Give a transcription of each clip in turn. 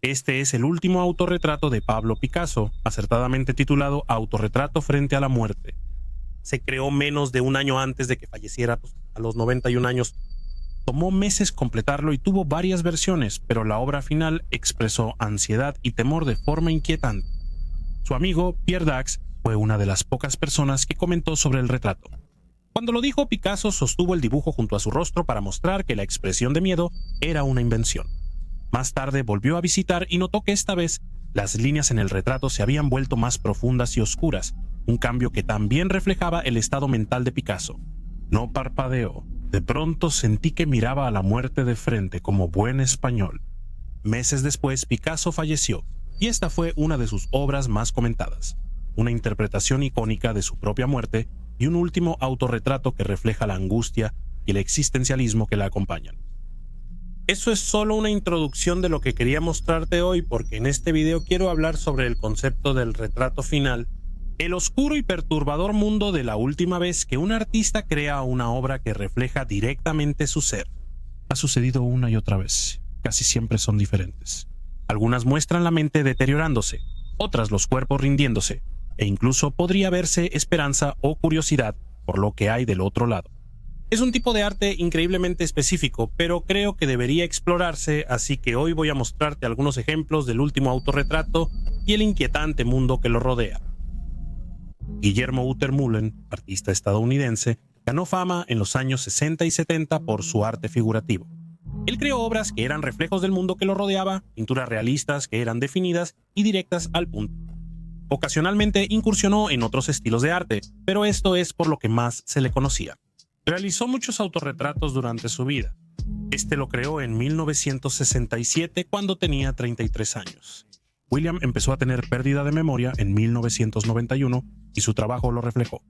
Este es el último autorretrato de Pablo Picasso, acertadamente titulado Autorretrato frente a la muerte. Se creó menos de un año antes de que falleciera, a los 91 años. Tomó meses completarlo y tuvo varias versiones, pero la obra final expresó ansiedad y temor de forma inquietante. Su amigo, Pierre Dax, fue una de las pocas personas que comentó sobre el retrato. Cuando lo dijo, Picasso sostuvo el dibujo junto a su rostro para mostrar que la expresión de miedo era una invención. Más tarde volvió a visitar y notó que esta vez las líneas en el retrato se habían vuelto más profundas y oscuras, un cambio que también reflejaba el estado mental de Picasso. No parpadeó. De pronto sentí que miraba a la muerte de frente como buen español. Meses después, Picasso falleció, y esta fue una de sus obras más comentadas. Una interpretación icónica de su propia muerte y un último autorretrato que refleja la angustia y el existencialismo que la acompañan. Eso es solo una introducción de lo que quería mostrarte hoy, porque en este video quiero hablar sobre el concepto del retrato final, el oscuro y perturbador mundo de la última vez que un artista crea una obra que refleja directamente su ser. Ha sucedido una y otra vez, casi siempre son diferentes. Algunas muestran la mente deteriorándose, otras los cuerpos rindiéndose, e incluso podría verse esperanza o curiosidad por lo que hay del otro lado. Es un tipo de arte increíblemente específico, pero creo que debería explorarse, así que hoy voy a mostrarte algunos ejemplos del último autorretrato y el inquietante mundo que lo rodea. Guillermo Utermühlen, artista estadounidense, ganó fama en los años 60 y 70 por su arte figurativo. Él creó obras que eran reflejos del mundo que lo rodeaba, pinturas realistas que eran definidas y directas al punto. Ocasionalmente incursionó en otros estilos de arte, pero esto es por lo que más se le conocía. Realizó muchos autorretratos durante su vida. Este lo creó en 1967 cuando tenía 33 años. William empezó a tener pérdida de memoria en 1991 y su trabajo lo reflejó.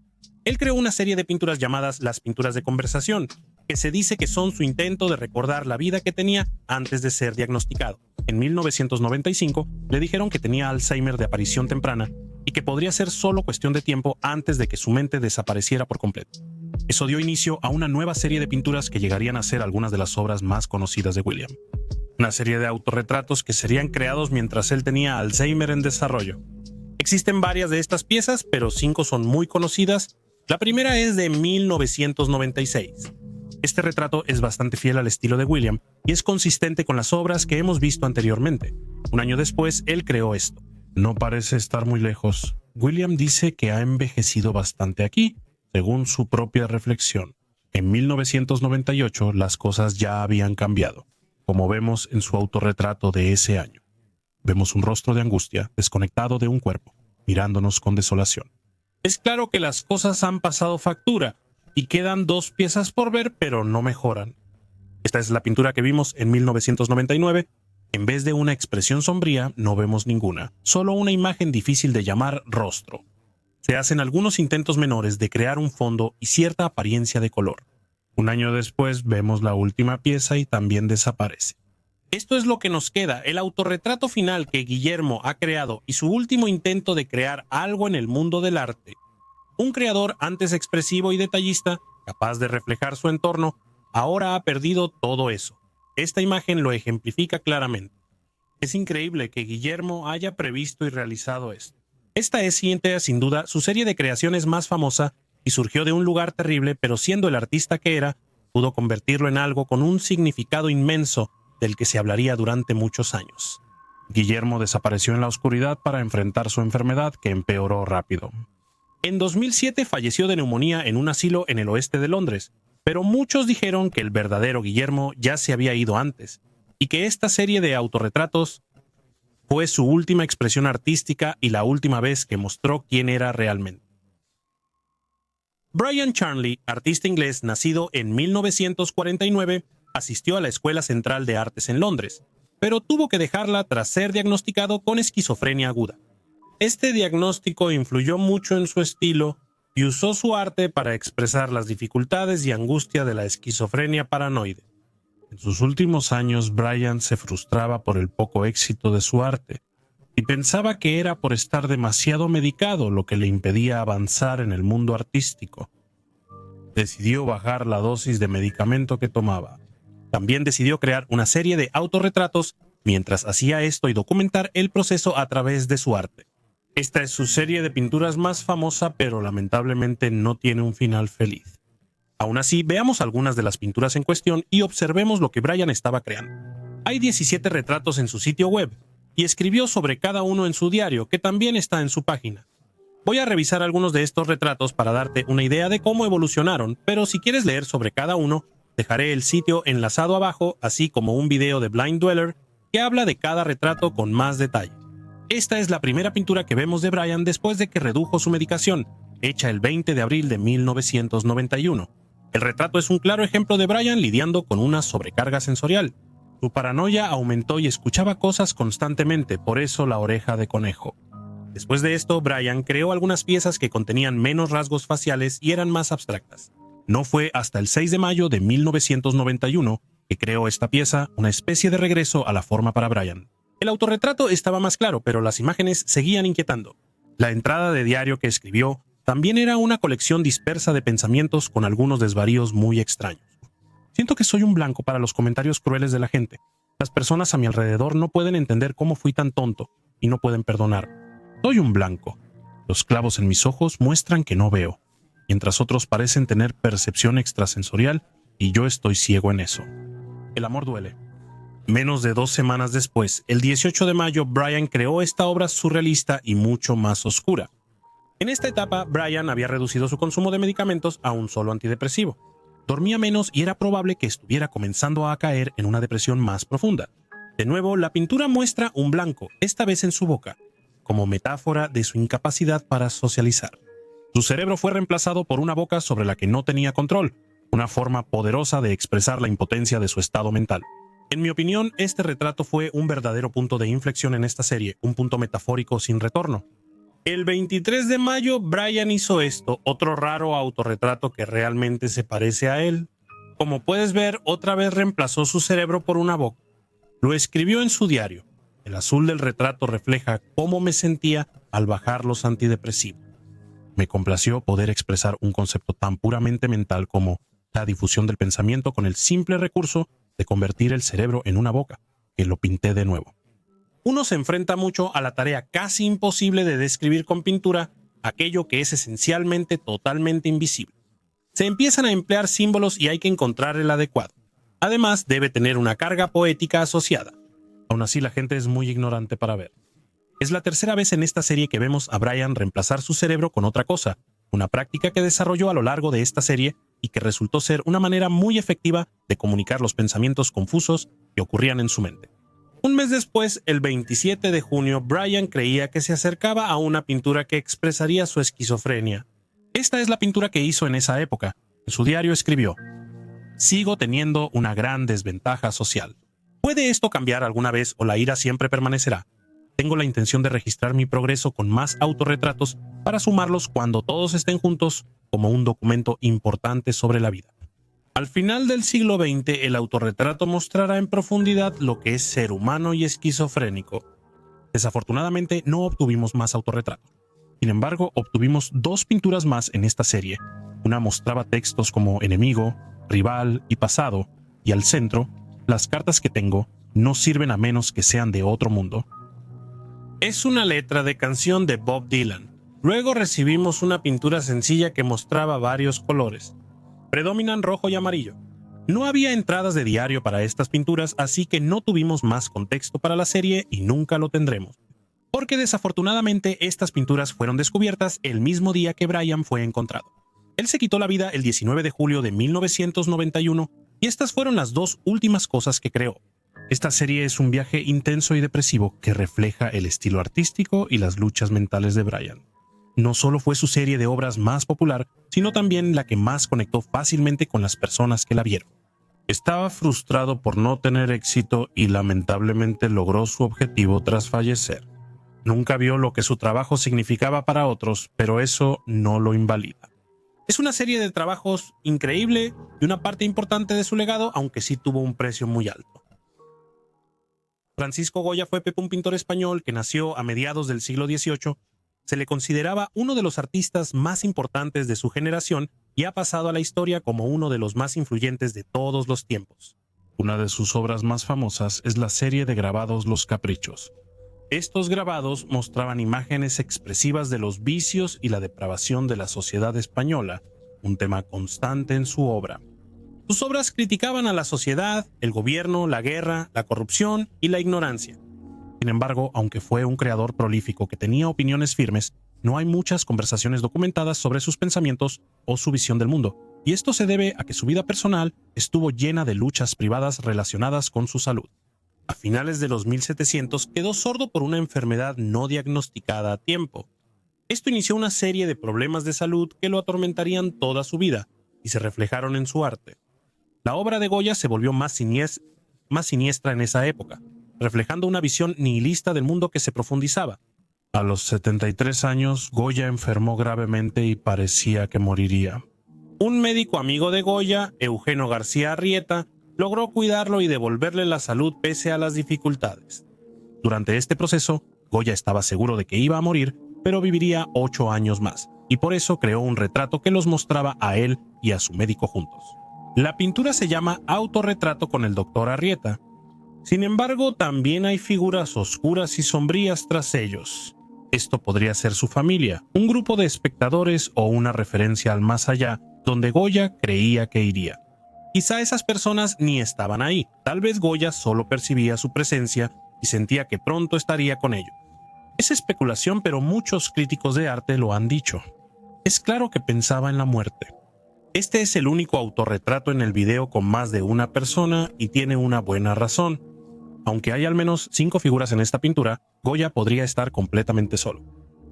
Él creó una serie de pinturas llamadas las pinturas de conversación, que se dice que son su intento de recordar la vida que tenía antes de ser diagnosticado. En 1995 le dijeron que tenía Alzheimer de aparición temprana y que podría ser solo cuestión de tiempo antes de que su mente desapareciera por completo. Eso dio inicio a una nueva serie de pinturas que llegarían a ser algunas de las obras más conocidas de William. Una serie de autorretratos que serían creados mientras él tenía Alzheimer en desarrollo. Existen varias de estas piezas, pero 5 son muy conocidas. La primera es de 1996. Este retrato es bastante fiel al estilo de William y es consistente con las obras que hemos visto anteriormente. Un año después, él creó esto. No parece estar muy lejos. William dice que ha envejecido bastante aquí, según su propia reflexión. En 1998 las cosas ya habían cambiado, como vemos en su autorretrato de ese año. Vemos un rostro de angustia, desconectado de un cuerpo, mirándonos con desolación. Es claro que las cosas han pasado factura y quedan 2 piezas por ver, pero no mejoran. Esta es la pintura que vimos en 1999. En vez de una expresión sombría, no vemos ninguna, solo una imagen difícil de llamar rostro. Se hacen algunos intentos menores de crear un fondo y cierta apariencia de color. Un año después vemos la última pieza y también desaparece. Esto es lo que nos queda, el autorretrato final que Guillermo ha creado y su último intento de crear algo en el mundo del arte. Un creador antes expresivo y detallista, capaz de reflejar su entorno, ahora ha perdido todo eso. Esta imagen lo ejemplifica claramente. Es increíble que Guillermo haya previsto y realizado esto. Esta es, sin duda, su serie de creaciones más famosa y surgió de un lugar terrible, pero siendo el artista que era, pudo convertirlo en algo con un significado inmenso del que se hablaría durante muchos años. Guillermo desapareció en la oscuridad para enfrentar su enfermedad, que empeoró rápido. En 2007 falleció de neumonía en un asilo en el oeste de Londres, pero muchos dijeron que el verdadero Guillermo ya se había ido antes, y que esta serie de autorretratos fue su última expresión artística y la última vez que mostró quién era realmente. Brian Charnley, artista inglés nacido en 1949, asistió a la Escuela Central de Artes en Londres, pero tuvo que dejarla tras ser diagnosticado con esquizofrenia aguda. Este diagnóstico influyó mucho en su estilo y usó su arte para expresar las dificultades y angustia de la esquizofrenia paranoide. En sus últimos años, Brian se frustraba por el poco éxito de su arte y pensaba que era por estar demasiado medicado lo que le impedía avanzar en el mundo artístico. Decidió bajar la dosis de medicamento que tomaba. También decidió crear una serie de autorretratos mientras hacía esto y documentar el proceso a través de su arte. Esta es su serie de pinturas más famosa, pero lamentablemente no tiene un final feliz. Aún así, veamos algunas de las pinturas en cuestión y observemos lo que Brian estaba creando. Hay 17 retratos en su sitio web, y escribió sobre cada uno en su diario, que también está en su página. Voy a revisar algunos de estos retratos para darte una idea de cómo evolucionaron, pero si quieres leer sobre cada uno, dejaré el sitio enlazado abajo, así como un video de Blind Dweller que habla de cada retrato con más detalle. Esta es la primera pintura que vemos de Brian después de que redujo su medicación, hecha el 20 de abril de 1991. El retrato es un claro ejemplo de Brian lidiando con una sobrecarga sensorial. Su paranoia aumentó y escuchaba cosas constantemente, por eso la oreja de conejo. Después de esto, Brian creó algunas piezas que contenían menos rasgos faciales y eran más abstractas. No fue hasta el 6 de mayo de 1991 que creó esta pieza, una especie de regreso a la forma para Brian. El autorretrato estaba más claro, pero las imágenes seguían inquietando. La entrada de diario que escribió también era una colección dispersa de pensamientos con algunos desvaríos muy extraños. Siento que soy un blanco para los comentarios crueles de la gente. Las personas a mi alrededor no pueden entender cómo fui tan tonto y no pueden perdonar. Soy un blanco. Los clavos en mis ojos muestran que no veo, mientras otros parecen tener percepción extrasensorial y yo estoy ciego en eso. El amor duele. Menos de 2 semanas después, el 18 de mayo, Brian creó esta obra surrealista y mucho más oscura. En esta etapa, Brian había reducido su consumo de medicamentos a un solo antidepresivo. Dormía menos y era probable que estuviera comenzando a caer en una depresión más profunda. De nuevo, la pintura muestra un blanco, esta vez en su boca, como metáfora de su incapacidad para socializar. Su cerebro fue reemplazado por una boca sobre la que no tenía control, una forma poderosa de expresar la impotencia de su estado mental. En mi opinión, este retrato fue un verdadero punto de inflexión en esta serie, un punto metafórico sin retorno. El 23 de mayo, Brian hizo esto, otro raro autorretrato que realmente se parece a él. Como puedes ver, otra vez reemplazó su cerebro por una boca. Lo escribió en su diario. El azul del retrato refleja cómo me sentía al bajar los antidepresivos. Me complació poder expresar un concepto tan puramente mental como la difusión del pensamiento con el simple recurso de convertir el cerebro en una boca, que lo pinté de nuevo. Uno se enfrenta mucho a la tarea casi imposible de describir con pintura aquello que es esencialmente totalmente invisible. Se empiezan a emplear símbolos y hay que encontrar el adecuado. Además, debe tener una carga poética asociada. Aún así, la gente es muy ignorante para ver. Es la tercera vez en esta serie que vemos a Brian reemplazar su cerebro con otra cosa, una práctica que desarrolló a lo largo de esta serie y que resultó ser una manera muy efectiva de comunicar los pensamientos confusos que ocurrían en su mente. Un mes después, el 27 de junio, Brian creía que se acercaba a una pintura que expresaría su esquizofrenia. Esta es la pintura que hizo en esa época. En su diario escribió: «Sigo teniendo una gran desventaja social. ¿Puede esto cambiar alguna vez o la ira siempre permanecerá? Tengo la intención de registrar mi progreso con más autorretratos para sumarlos cuando todos estén juntos como un documento importante sobre la vida». Al final del siglo XX, el autorretrato mostrará en profundidad lo que es ser humano y esquizofrénico. Desafortunadamente, no obtuvimos más autorretratos. Sin embargo, obtuvimos 2 pinturas más en esta serie. Una mostraba textos como enemigo, rival y pasado, y al centro, las cartas que tengo no sirven a menos que sean de otro mundo. Es una letra de canción de Bob Dylan. Luego recibimos una pintura sencilla que mostraba varios colores. Predominan rojo y amarillo. No había entradas de diario para estas pinturas, así que no tuvimos más contexto para la serie y nunca lo tendremos. Porque desafortunadamente estas pinturas fueron descubiertas el mismo día que Brian fue encontrado. Él se quitó la vida el 19 de julio de 1991 y estas fueron las 2 últimas cosas que creó. Esta serie es un viaje intenso y depresivo que refleja el estilo artístico y las luchas mentales de Brian. No solo fue su serie de obras más popular, sino también la que más conectó fácilmente con las personas que la vieron. Estaba frustrado por no tener éxito y lamentablemente logró su objetivo tras fallecer. Nunca vio lo que su trabajo significaba para otros, pero eso no lo invalida. Es una serie de trabajos increíble y una parte importante de su legado, aunque sí tuvo un precio muy alto. Francisco Goya fue un pintor español que nació a mediados del siglo XVIII. Se le consideraba uno de los artistas más importantes de su generación y ha pasado a la historia como uno de los más influyentes de todos los tiempos. Una de sus obras más famosas es la serie de grabados Los Caprichos. Estos grabados mostraban imágenes expresivas de los vicios y la depravación de la sociedad española, un tema constante en su obra. Sus obras criticaban a la sociedad, el gobierno, la guerra, la corrupción y la ignorancia. Sin embargo, aunque fue un creador prolífico que tenía opiniones firmes, no hay muchas conversaciones documentadas sobre sus pensamientos o su visión del mundo, y esto se debe a que su vida personal estuvo llena de luchas privadas relacionadas con su salud. A finales de los 1700 quedó sordo por una enfermedad no diagnosticada a tiempo. Esto inició una serie de problemas de salud que lo atormentarían toda su vida y se reflejaron en su arte. La obra de Goya se volvió más siniestra en esa época, reflejando una visión nihilista del mundo que se profundizaba. A los 73 años, Goya enfermó gravemente y parecía que moriría. Un médico amigo de Goya, Eugenio García Arrieta, logró cuidarlo y devolverle la salud pese a las dificultades. Durante este proceso, Goya estaba seguro de que iba a morir, pero viviría 8 años más, y por eso creó un retrato que los mostraba a él y a su médico juntos. La pintura se llama Autorretrato con el Dr. Arrieta. Sin embargo, también hay figuras oscuras y sombrías tras ellos. Esto podría ser su familia, un grupo de espectadores o una referencia al más allá, donde Goya creía que iría. Quizá esas personas ni estaban ahí, tal vez Goya solo percibía su presencia y sentía que pronto estaría con ellos. Es especulación, pero muchos críticos de arte lo han dicho. Es claro que pensaba en la muerte. Este es el único autorretrato en el video con más de una persona y tiene una buena razón. Aunque hay al menos 5 figuras en esta pintura, Goya podría estar completamente solo.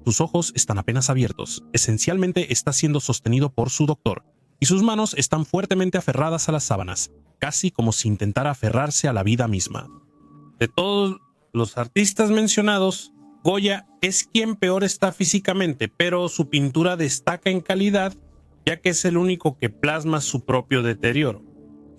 Sus ojos están apenas abiertos, esencialmente está siendo sostenido por su doctor, y sus manos están fuertemente aferradas a las sábanas, casi como si intentara aferrarse a la vida misma. De todos los artistas mencionados, Goya es quien peor está físicamente, pero su pintura destaca en calidad, ya que es el único que plasma su propio deterioro.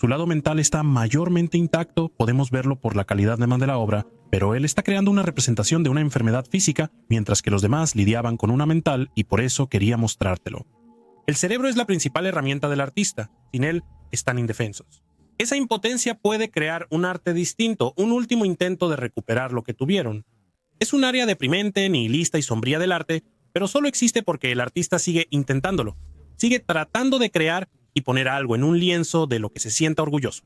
Su lado mental está mayormente intacto, podemos verlo por la calidad de la obra, pero él está creando una representación de una enfermedad física, mientras que los demás lidiaban con una mental y por eso quería mostrártelo. El cerebro es la principal herramienta del artista, sin él están indefensos. Esa impotencia puede crear un arte distinto, un último intento de recuperar lo que tuvieron. Es un área deprimente, nihilista y sombría del arte, pero solo existe porque el artista sigue intentándolo, sigue tratando de crear y poner algo en un lienzo de lo que se sienta orgulloso.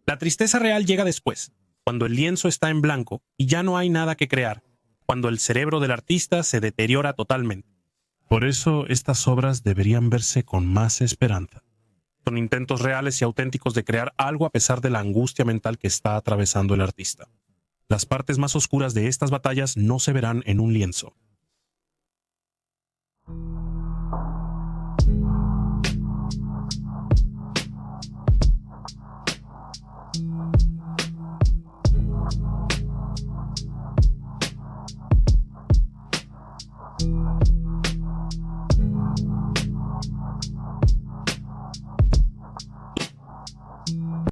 La tristeza real llega después, cuando el lienzo está en blanco y ya no hay nada que crear, cuando el cerebro del artista se deteriora totalmente. Por eso estas obras deberían verse con más esperanza. Son intentos reales y auténticos de crear algo a pesar de la angustia mental que está atravesando el artista. Las partes más oscuras de estas batallas no se verán en un lienzo.